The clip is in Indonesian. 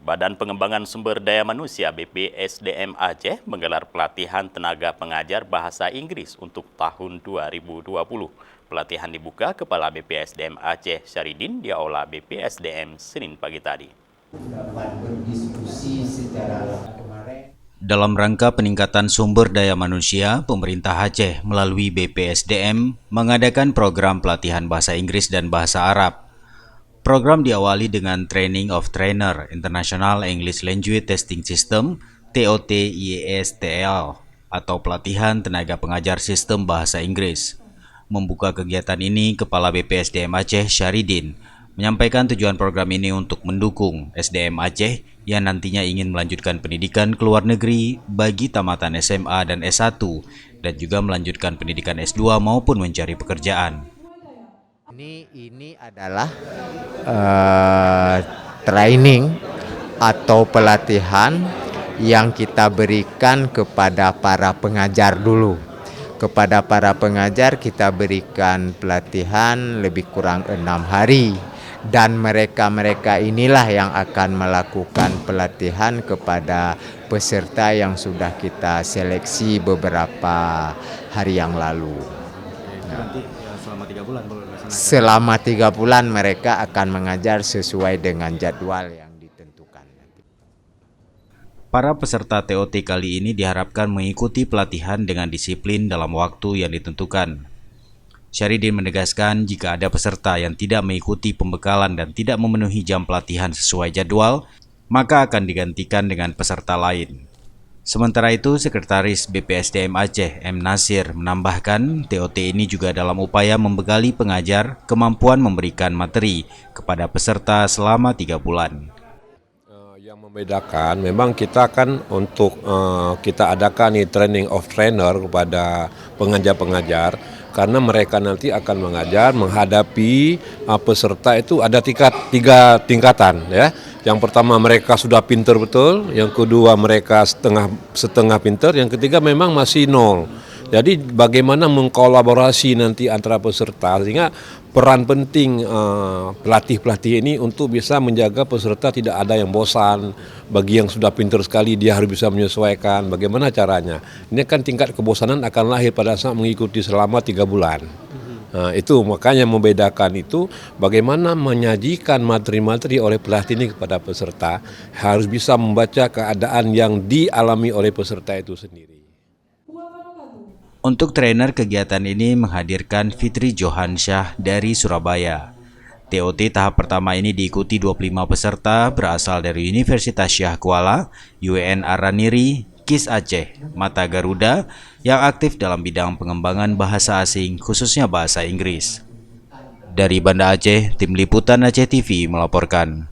Badan Pengembangan Sumber Daya Manusia BPSDM Aceh menggelar pelatihan tenaga pengajar bahasa Inggris untuk tahun 2020. Pelatihan dibuka Kepala BPSDM Aceh Syaridin di Aula BPSDM Senin pagi tadi. Dalam rangka peningkatan sumber daya manusia, pemerintah Aceh melalui BPSDM mengadakan program pelatihan bahasa Inggris dan bahasa Arab. Program diawali dengan Training of Trainer International English Language Testing System (TOTIESTL) atau pelatihan tenaga pengajar sistem bahasa Inggris. Membuka kegiatan ini, Kepala BPSDM Aceh Syaridin menyampaikan tujuan program ini untuk mendukung SDM Aceh yang nantinya ingin melanjutkan pendidikan ke luar negeri bagi tamatan SMA dan S1 dan juga melanjutkan pendidikan S2 maupun mencari pekerjaan. Ini adalah training atau pelatihan yang kita berikan kepada para pengajar dulu. Kepada para pengajar kita berikan pelatihan lebih kurang 6 hari. Dan mereka inilah yang akan melakukan pelatihan kepada peserta yang sudah kita seleksi beberapa hari yang lalu. Nanti selama 3 bulan Selama 3 bulan mereka akan mengajar sesuai dengan jadwal yang ditentukan. Para peserta TOT kali ini diharapkan mengikuti pelatihan dengan disiplin dalam waktu yang ditentukan. Syaridin menegaskan jika ada peserta yang tidak mengikuti pembekalan dan tidak memenuhi jam pelatihan sesuai jadwal, maka akan digantikan dengan peserta lain. Sementara itu, Sekretaris BPSDM Aceh M. Nasir menambahkan TOT ini juga dalam upaya membekali pengajar kemampuan memberikan materi kepada peserta selama 3 bulan. Yang membedakan memang kita kan untuk kita adakan nih training of trainer kepada pengajar-pengajar karena mereka nanti akan mengajar menghadapi peserta itu ada 3 tingkatan ya. Yang pertama mereka sudah pinter betul, yang kedua mereka setengah pinter, yang ketiga memang masih nol. Jadi bagaimana mengkolaborasi nanti antara peserta sehingga peran penting pelatih-pelatih ini untuk bisa menjaga peserta tidak ada yang bosan. Bagi yang sudah pintar sekali dia harus bisa menyesuaikan. Bagaimana caranya? Ini kan tingkat kebosanan akan lahir pada saat mengikuti selama 3 bulan. Nah, itu makanya membedakan itu bagaimana menyajikan materi-materi oleh pelatih ini kepada peserta harus bisa membaca keadaan yang dialami oleh peserta itu sendiri. Untuk trainer kegiatan ini menghadirkan Fitri Johansyah dari Surabaya. TOT tahap pertama ini diikuti 25 peserta berasal dari Universitas Syah Kuala, UIN Araniri, KIS Aceh, Mata Garuda yang aktif dalam bidang pengembangan bahasa asing khususnya bahasa Inggris. Dari Banda Aceh, Tim Liputan Aceh TV melaporkan.